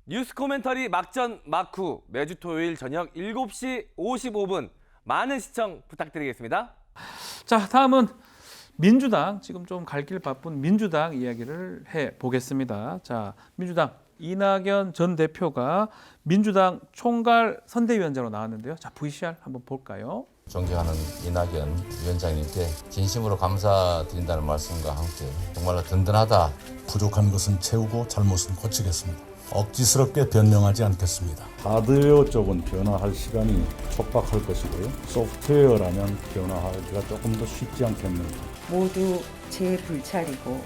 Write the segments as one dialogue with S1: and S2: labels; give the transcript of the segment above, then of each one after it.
S1: 뉴스 코멘터리 막전 막후 매주 토요일 저녁 7시 55분 많은 시청 부탁드리겠습니다.
S2: 자, 다음은 민주당, 지금 좀 갈 길 바쁜 민주당 이야기를 해보겠습니다. 자, 민주당 이낙연 전 대표가 민주당 총괄 선대위원장으로 나왔는데요. 자, VCR 한번 볼까요?
S3: 존경하는 이낙연 위원장님께 진심으로 감사드린다는 말씀과 함께 정말로 든든하다.
S4: 부족한 것은 채우고 잘못은 고치겠습니다. 억지스럽게 변명하지 않겠습니다. 하드웨어 쪽은 변화할 시간이 촉박할 것이고요. 소프트웨어라면 변화하기가 조금 더 쉽지 않겠는가.
S5: 모두 제 불찰이고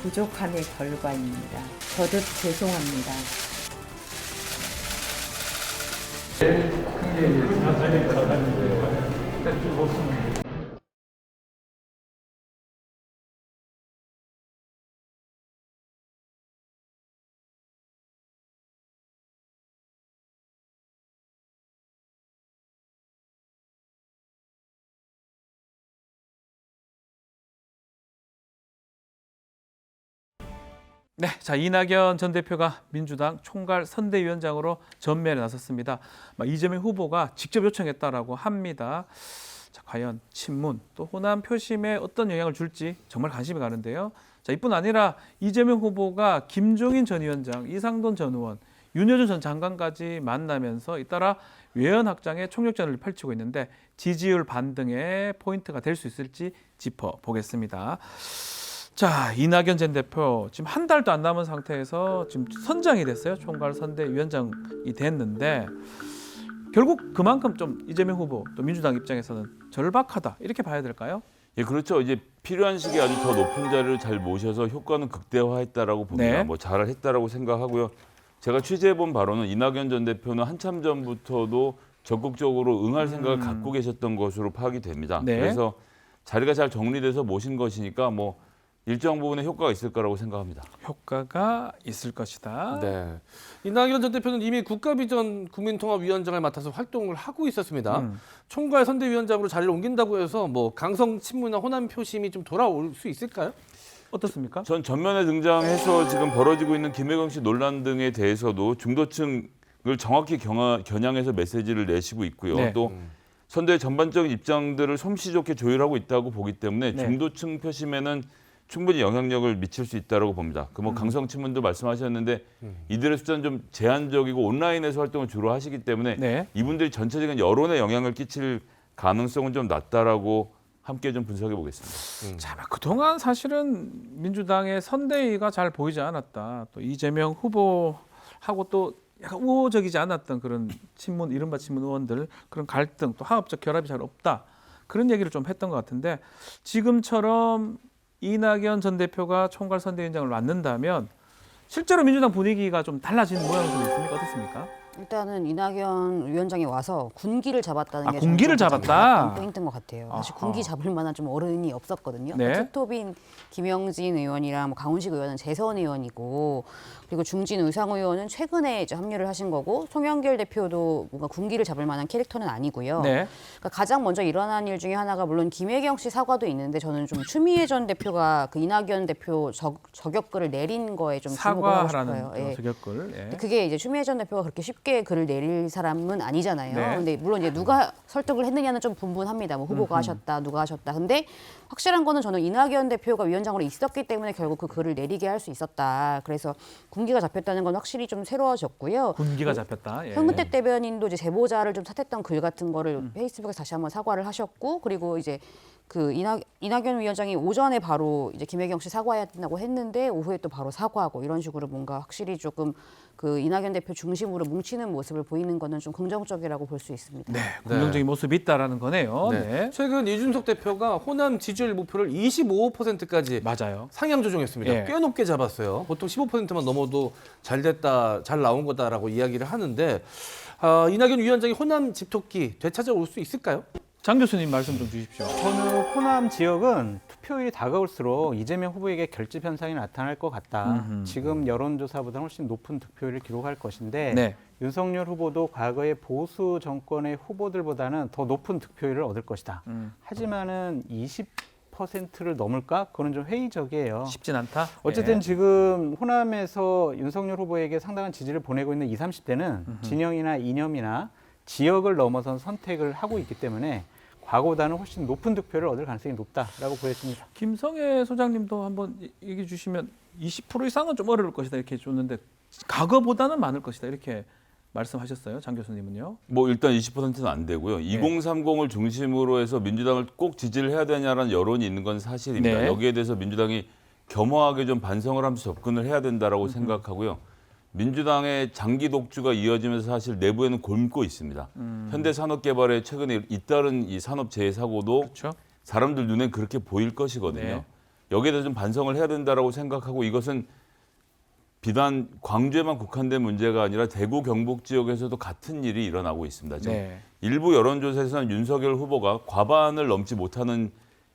S5: 부족함의 결과입니다. 거듭 죄송합니다.
S2: 네, 자, 이낙연 전 대표가 민주당 총괄 선대위원장으로 전면에 나섰습니다. 이재명 후보가 직접 요청했다라고 합니다. 자, 과연 친문 또 호남 표심에 어떤 영향을 줄지 정말 관심이 가는데요. 자, 이뿐 아니라 이재명 후보가 김종인 전 위원장, 이상돈 전 의원, 윤여준 전 장관까지 만나면서 잇따라 외연 확장의 총력전을 펼치고 있는데 지지율 반등의 포인트가 될 수 있을지 짚어보겠습니다. 자, 이낙연 전 대표 지금 한 달도 안 남은 상태에서 지금 선장이 됐어요. 총괄 선대위원장이 됐는데 결국 그만큼 좀 이재명 후보 또 민주당 입장에서는 절박하다 이렇게 봐야 될까요?
S6: 예, 그렇죠. 이제 필요한 시기에 아주 더 높은 자리를 잘 모셔서 효과는 극대화했다라고 봅니다.
S2: 네.
S6: 뭐 잘을 했다라고 생각하고요. 제가 취재해본 바로는 이낙연 전 대표는 한참 전부터도 적극적으로 응할 생각을 갖고 계셨던 것으로 파악이 됩니다.
S2: 네.
S6: 그래서 자리가 잘 정리돼서 모신 것이니까 뭐 일정 부분의 효과가 있을 거라고 생각합니다.
S2: 효과가 있을 것이다.
S1: 네. 이낙연 전 대표는 이미 국가비전 국민통합위원장을 맡아서 활동을 하고 있었습니다. 총괄 선대위원장으로 자리를 옮긴다고 해서 뭐 강성 친문이나 호남 표심이 좀 돌아올 수 있을까요?
S2: 어떻습니까?
S6: 전 전면에 등장해서 지금 벌어지고 있는 김혜경 씨 논란 등에 대해서도 중도층을 정확히 겨냥해서 메시지를 내시고 있고요.
S2: 네.
S6: 또 선대의 전반적인 입장들을 솜씨 좋게 조율하고 있다고 보기 때문에
S2: 네.
S6: 중도층 표심에는 충분히 영향력을 미칠 수 있다고 봅니다. 그 뭐 강성 친문도 말씀하셨는데 이들의 숫자는 좀 제한적이고 온라인에서 활동을 주로 하시기 때문에
S2: 네.
S6: 이분들이 전체적인 여론에 영향을 끼칠 가능성은 좀 낮다라고 함께 좀 분석해 보겠습니다.
S2: 자, 그동안 사실은 민주당의 선대위가 잘 보이지 않았다. 또 이재명 후보하고 또 약간 우호적이지 않았던 그런 친문, 이른바 친문 의원들 그런 갈등, 또 화합적 결합이 잘 없다. 그런 얘기를 좀 했던 것 같은데 지금처럼 이낙연 전 대표가 총괄 선대위원장을 맡는다면 실제로 민주당 분위기가 좀 달라지는 모양이 좀 있습니까? 어떻습니까?
S7: 일단은 이낙연 위원장이 와서 군기를 잡았다는 게
S2: 군기를
S7: 저는 가장
S2: 잡았다?
S7: 큰 포인트인 것 같아요. 사실
S2: 아하.
S7: 군기 잡을 만한 좀 어른이 없었거든요.
S2: 네.
S7: 투톱인 김영진 의원이랑 뭐 강훈식 의원은 재선 의원이고 그리고 중진 의상 의원은 최근에 이제 합류를 하신 거고 송영길 대표도 뭔가 군기를 잡을 만한 캐릭터는 아니고요.
S2: 네.
S7: 그러니까 가장 먼저 일어난 일 중에 하나가 물론 김혜경 씨 사과도 있는데 저는 좀 추미애 전 대표가 그 이낙연 대표 저격글을 내린 거에 좀 주목을 하고
S2: 사과하라는
S7: 싶어요. 예.
S2: 저격글. 예.
S7: 그게 이제 추미애 전 대표가 그렇게 쉽게 글을 내릴 사람은 아니잖아요.
S2: 네.
S7: 근데 물론 이제 누가 설득을 했느냐는 좀 분분합니다. 뭐 후보가 하셨다, 누가 하셨다. 근데 확실한 거는 저는 이낙연 대표가 위원장으로 있었기 때문에 결국 그 글을 내리게 할 수 있었다. 그래서 군기가 잡혔다는 건 확실히 좀 새로워졌고요.
S2: 군기가 잡혔다. 예.
S7: 현근택 대변인도 이제 제보자를 좀 탓했던 글 같은 거를 페이스북에서 다시 한번 사과를 하셨고, 그리고 이제 그 이낙연 위원장이 오전에 바로 이제 김혜경 씨 사과해야 된다고 했는데 오후에 또 바로 사과하고 이런 식으로 뭔가 확실히 조금 그 이낙연 대표 중심으로 뭉치는 모습을 보이는 거는 좀 긍정적이라고 볼 수 있습니다.
S2: 네, 긍정적인 모습이 있다라는 거네요. 네.
S1: 최근 이준석 대표가 호남 지지율 목표를 25%까지
S2: 맞아요.
S1: 상향 조정했습니다.
S2: 예.
S1: 꽤 높게 잡았어요. 보통 15%만 넘어도 잘 됐다, 잘 나온 거다라고 이야기를 하는데 이낙연 위원장이 호남 집토끼 되찾아올 수 있을까요?
S2: 장 교수님 말씀 좀 주십시오.
S8: 저는 호남 지역은 투표율이 다가올수록 이재명 후보에게 결집 현상이 나타날 것 같다. 지금 여론조사보다 훨씬 높은 득표율을 기록할 것인데
S2: 네.
S8: 윤석열 후보도 과거의 보수 정권의 후보들보다는 더 높은 득표율을 얻을 것이다. 하지만은 50%를 넘을까? 그거는 좀 회의적이에요.
S2: 쉽진 않다.
S8: 어쨌든
S2: 예.
S8: 지금 호남에서 윤석열 후보에게 상당한 지지를 보내고 있는 20, 30대는 진영이나 이념이나 지역을 넘어선 선택을 하고 있기 때문에 과거보다는 훨씬 높은 득표를 얻을 가능성이 높다라고 보여집니다.
S2: 김성애 소장님도 한번 얘기해 주시면 20% 이상은 좀 어려울 것이다 이렇게 줬는데 과거보다는 많을 것이다 이렇게 말씀하셨어요. 장 교수님은요?
S6: 뭐 일단 20%는 안 되고요. 2030을 중심으로 해서 민주당을 꼭 지지를 해야 되냐라는 여론이 있는 건 사실입니다.
S2: 네.
S6: 여기에 대해서 민주당이 겸허하게 좀 반성을 하면서 접근을 해야 된다라고 생각하고요. 민주당의 장기 독주가 이어지면서 사실 내부에는 곪고 있습니다. 현대산업개발에 최근에 잇따른 이 산업재해 사고도
S2: 그렇죠.
S6: 사람들 눈엔 그렇게 보일 것이거든요.
S2: 네.
S6: 여기에 대해서 좀 반성을 해야 된다라고 생각하고 이것은 비단 광주에만 국한된 문제가 아니라 대구 경북 지역에서도 같은 일이 일어나고 있습니다. 지금
S2: 네.
S6: 일부 여론조사에서는 윤석열 후보가 과반을 넘지 못하는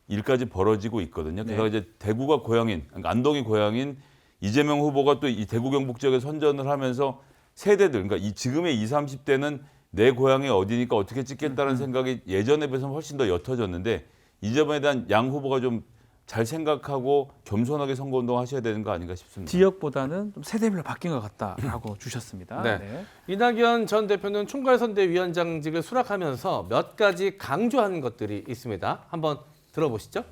S6: 일까지 벌어지고 있거든요.
S2: 네.
S6: 게다가 이제 대구가 고향인, 그러니까 안동이 고향인 이재명 후보가 또 이 대구 경북 지역에 선전을 하면서 세대들, 그러니까 이 지금의 20, 30대는 내 고향이 어디니까 어떻게 찍겠다는 생각이 예전에 비해서 훨씬 더 옅어졌는데 이 점에 대한 양 후보가 좀 잘 생각하고 겸손하게 선거운동 하셔야 되는 거 아닌가 싶습니다.
S2: 지역보다는 좀 세대별로 바뀐 것 같다라고 주셨습니다.
S1: 네. 이낙연 전 대표는 총괄선대위원장직을 수락하면서 몇 가지 강조하는 것들이 있습니다. 한번 들어보시죠.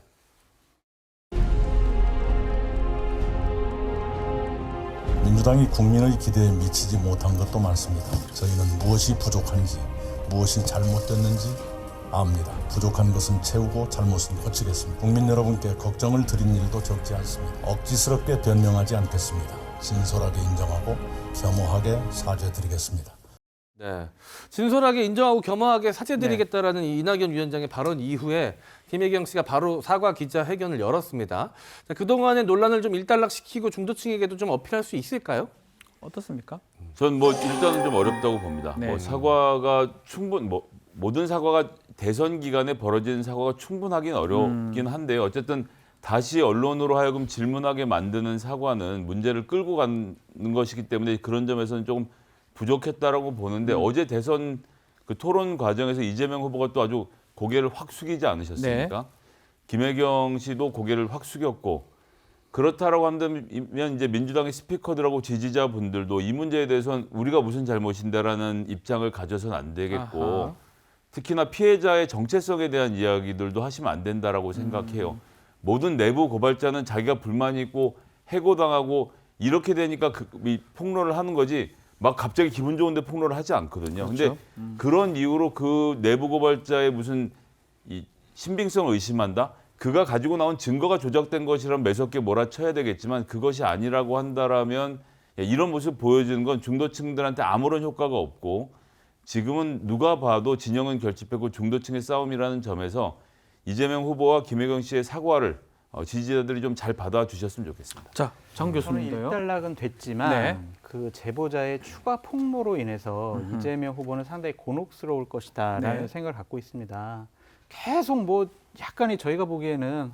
S4: 민주당이 국민의 기대에 미치지 못한 것도 많습니다. 저희는 무엇이 부족한지, 무엇이 잘못됐는지 압니다. 부족한 것은 채우고 잘못은 고치겠습니다. 국민 여러분께 걱정을 드린 일도 적지 않습니다. 억지스럽게 변명하지 않겠습니다. 진솔하게 인정하고 겸허하게 사죄드리겠습니다.
S1: 네, 진솔하게 인정하고 겸허하게 사죄드리겠다라는 이 이낙연 위원장의 발언 이후에 김혜경 씨가 바로 사과 기자회견을 열었습니다. 자, 그동안의 논란을 좀 일단락시키고 중도층에게도 좀 어필할 수 있을까요?
S2: 어떻습니까?
S6: 전 뭐 일단은 좀 어렵다고 봅니다.
S2: 네.
S6: 뭐 사과가 모든 사과가 대선 기간에 벌어진 사과가 충분하긴 어렵긴 한데요. 어쨌든 다시 언론으로 하여금 질문하게 만드는 사과는 문제를 끌고 가는 것이기 때문에 그런 점에서는 조금 부족했다라고 보는데 어제 대선 그 토론 과정에서 이재명 후보가 또 아주 고개를 확 숙이지 않으셨습니까?
S2: 네.
S6: 김혜경 씨도 고개를 확 숙였고 그렇다라고 한다면 이제 민주당의 스피커들하고 지지자분들도 이 문제에 대해서는 우리가 무슨 잘못인다라는 입장을 가져서는 안 되겠고
S2: 아하.
S6: 특히나 피해자의 정체성에 대한 이야기들도 하시면 안 된다라고 생각해요. 모든 내부 고발자는 자기가 불만이 있고 해고당하고 이렇게 되니까 이 폭로를 하는 거지 막 갑자기 기분 좋은데 폭로를 하지 않거든요.
S2: 그렇죠.
S6: 근데 그런 이유로 그 내부 고발자의 무슨 이 신빙성을 의심한다? 그가 가지고 나온 증거가 조작된 것이라면 매섭게 몰아쳐야 되겠지만 그것이 아니라고 한다라면 이런 모습 보여주는 건 중도층들한테 아무런 효과가 없고 지금은 누가 봐도 진영은 결집했고 중도층의 싸움이라는 점에서 이재명 후보와 김혜경 씨의 사과를 지지자들이 좀 잘 받아주셨으면 좋겠습니다.
S2: 자, 장
S8: 저는
S2: 교수님도요.
S8: 일단락은 됐지만
S2: 네.
S8: 그 제보자의 추가 폭로로 인해서 이재명 후보는 상당히 곤혹스러울 것이다라는
S2: 네.
S8: 생각을 갖고 있습니다. 계속 뭐 약간의 저희가 보기에는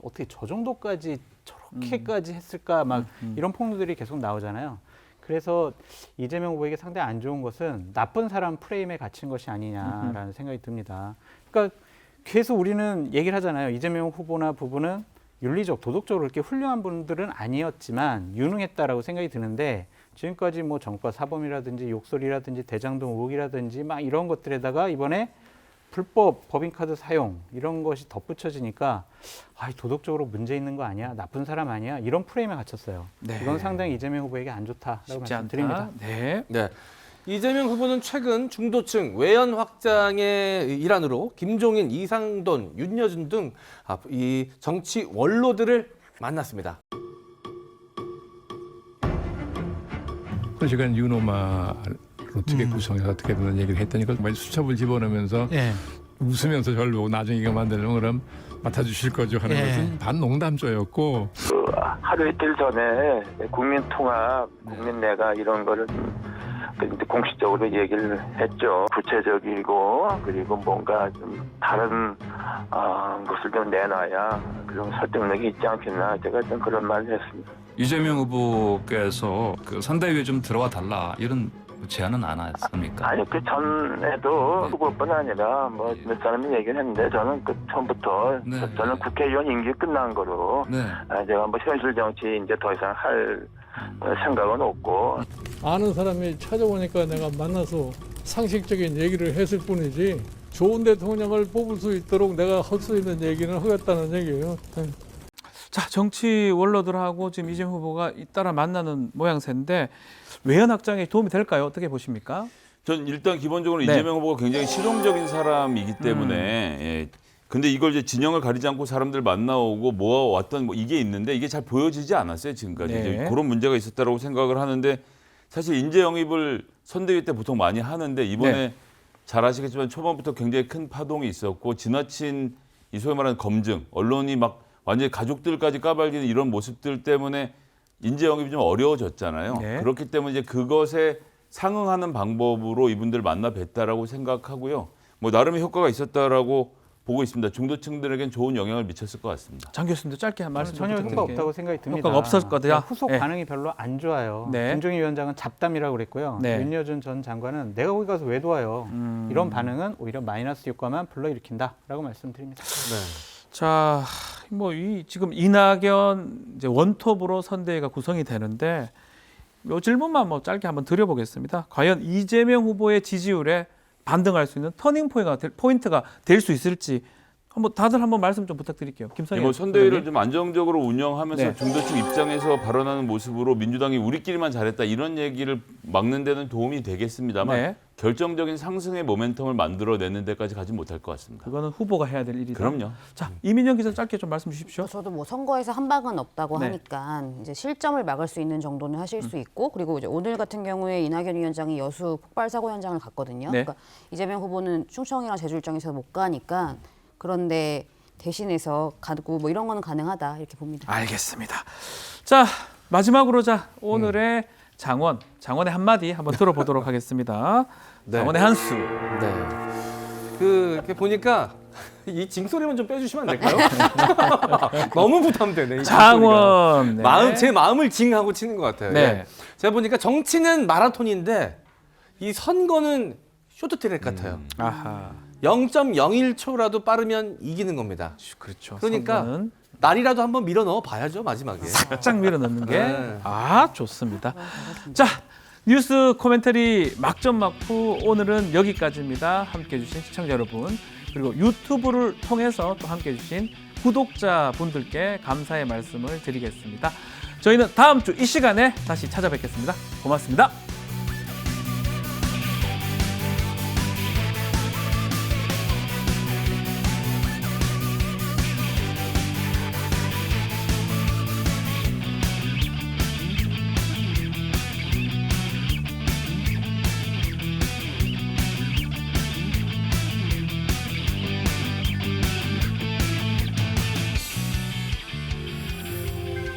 S8: 어떻게 저 정도까지 저렇게까지 했을까 막 이런 폭로들이 계속 나오잖아요. 그래서 이재명 후보에게 상당히 안 좋은 것은 나쁜 사람 프레임에 갇힌 것이 아니냐라는 생각이 듭니다. 그러니까 계속 우리는 얘기를 하잖아요. 이재명 후보나 부부는 윤리적, 도덕적으로 그렇게 훌륭한 분들은 아니었지만 유능했다라고 생각이 드는데 지금까지 뭐 정과 사범이라든지 욕설이라든지 대장동 의혹이라든지 막 이런 것들에다가 이번에 불법 법인카드 사용 이런 것이 덧붙여지니까 도덕적으로 문제 있는 거 아니야? 나쁜 사람 아니야? 이런 프레임에 갇혔어요.
S2: 네.
S8: 이건 상당히 이재명 후보에게 안 좋다라고
S2: 쉽지
S8: 말씀드립니다.
S2: 않다. 네.
S1: 네. 이재명 후보는 최근 중도층 외연 확장의 일환으로 김종인, 이상돈, 윤여준 등 이 정치 원로들을 만났습니다.
S9: 그 시간 유노마를 어떻게 구성해서 어떻게 되는 얘기를 했더니 정말 수첩을 집어넣으면서 웃으면서 저를 보고 나중에 이거 만들면 그럼 맡아주실 거죠 하는 것은 반농담조였고
S10: 하루 이틀 전에 국민통합, 국민내가 이런 거를 공식적으로 얘기를 했죠. 구체적이고 그리고 뭔가 좀 다른 것을 좀 내놔야 그런 설득력이 있지 않겠나 제가 좀 그런 말을 했습니다.
S11: 이재명 후보께서 그 선대위에 좀 들어와 달라 이런
S3: 제안은 안 하셨습니까?
S10: 아니 그 전에도 후보뿐 아니라 뭐 몇 사람이 얘기를 했는데 저는 그 처음부터
S3: 네.
S10: 저는 국회의원 임기 끝난 거로
S3: 네.
S10: 제가 뭐 현실 정치 이제 더 이상 할 생각은 없고
S9: 아는 사람이 찾아오니까 내가 만나서 상식적인 얘기를 했을 뿐이지 좋은 대통령을 뽑을 수 있도록 내가 할 수 있는 얘기는 하겠다는 얘기예요.
S2: 자, 정치 원로들하고 지금 이재명 후보가 잇따라 만나는 모양새인데 외연 확장에 도움이 될까요? 어떻게 보십니까?
S6: 전 일단 기본적으로
S2: 네.
S6: 이재명 후보가 굉장히 실용적인 사람이기 때문에 예. 근데 이걸 이제 진영을 가리지 않고 사람들 만나오고 모아왔던 뭐 이게 있는데 이게 잘 보여지지 않았어요 지금까지.
S2: 네.
S6: 이제 그런 문제가 있었다고 생각을 하는데 사실 인재 영입을 선대위 때 보통 많이 하는데 이번에
S2: 네.
S6: 잘 아시겠지만 초반부터 굉장히 큰 파동이 있었고 지나친 이 소위 말하는 검증, 언론이 막 완전히 가족들까지 까발리는 이런 모습들 때문에 인재 영입이 좀 어려워졌잖아요.
S2: 네.
S6: 그렇기 때문에 이제 그것에 상응하는 방법으로 이분들 만나 뵀다라고 생각하고요. 뭐 나름의 효과가 있었다라고 보고 있습니다. 중도층들에겐 좋은 영향을 미쳤을 것 같습니다.
S2: 장 교수님도 짧게 한 말씀
S8: 전혀 효과
S2: 부탁드릴게요.
S8: 없다고 생각이 듭니다.
S2: 효과가 없었거든요.
S8: 후속
S2: 네.
S8: 반응이 별로 안 좋아요.
S2: 네.
S8: 김종인 위원장은 잡담이라고 그랬고요.
S2: 네.
S8: 윤여준 전 장관은 내가 거기 가서 왜 도와요. 이런 반응은 오히려 마이너스 효과만 불러일으킨다라고 말씀드립니다.
S2: 자, 뭐 이 지금 이낙연 이제 원톱으로 선대위가 구성이 되는데 요 질문만 뭐 짧게 한번 드려보겠습니다. 과연 이재명 후보의 지지율에 반등할 수 있는 터닝 포인트가 될 수 있을지 한번 다들 한번 말씀 좀 부탁드릴게요. 김선희.
S6: 뭐 선대위를 좀 안정적으로 운영하면서
S2: 네.
S6: 중도층 입장에서 발언하는 모습으로 민주당이 우리끼리만 잘했다 이런 얘기를 막는 데는 도움이 되겠습니다만
S2: 네.
S6: 결정적인 상승의 모멘텀을 만들어내는 데까지 가지 못할 것 같습니다.
S2: 그거는 후보가 해야 될 일이다.
S6: 그럼요.
S2: 자, 이민영 기자 짧게 좀 말씀 주십시오.
S7: 저도 뭐 선거에서 한 방은 없다고
S2: 네.
S7: 하니까 이제 실점을 막을 수 있는 정도는 하실 수 있고 그리고 이제 오늘 같은 경우에 이낙연 위원장이 여수 폭발 사고 현장을 갔거든요.
S2: 네.
S7: 그러니까 이재명 후보는 충청이나 제주 일정에서 못 가니까 그런데 대신해서 가고 뭐 이런 거는 가능하다 이렇게 봅니다.
S2: 알겠습니다. 자, 마지막으로 오늘의 장원의 한마디 한번 들어보도록 하겠습니다.
S1: 네.
S2: 장원의 한수.
S1: 네. 이렇게 보니까 이 징소리만 좀 빼주시면 안 될까요? 너무 부담되네. 이
S2: 장원. 네.
S1: 제 마음을 징하고 치는 것 같아요.
S2: 네.
S1: 예. 제가 보니까 정치는 마라톤인데 이 선거는 쇼트트랙 같아요.
S2: 아하.
S1: 0.01초라도 빠르면 이기는 겁니다.
S2: 그렇죠.
S1: 그러니까
S2: 선거는
S1: 날이라도 한번 밀어 넣어 봐야죠 마지막에.
S2: 살짝 밀어넣는 게
S1: 네.
S2: 좋습니다. 자, 뉴스 코멘터리 막점 막후 오늘은 여기까지입니다. 함께해 주신 시청자 여러분 그리고 유튜브를 통해서 또 함께해 주신 구독자분들께 감사의 말씀을 드리겠습니다. 저희는 다음 주 이 시간에 다시 찾아뵙겠습니다. 고맙습니다.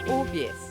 S5: OBS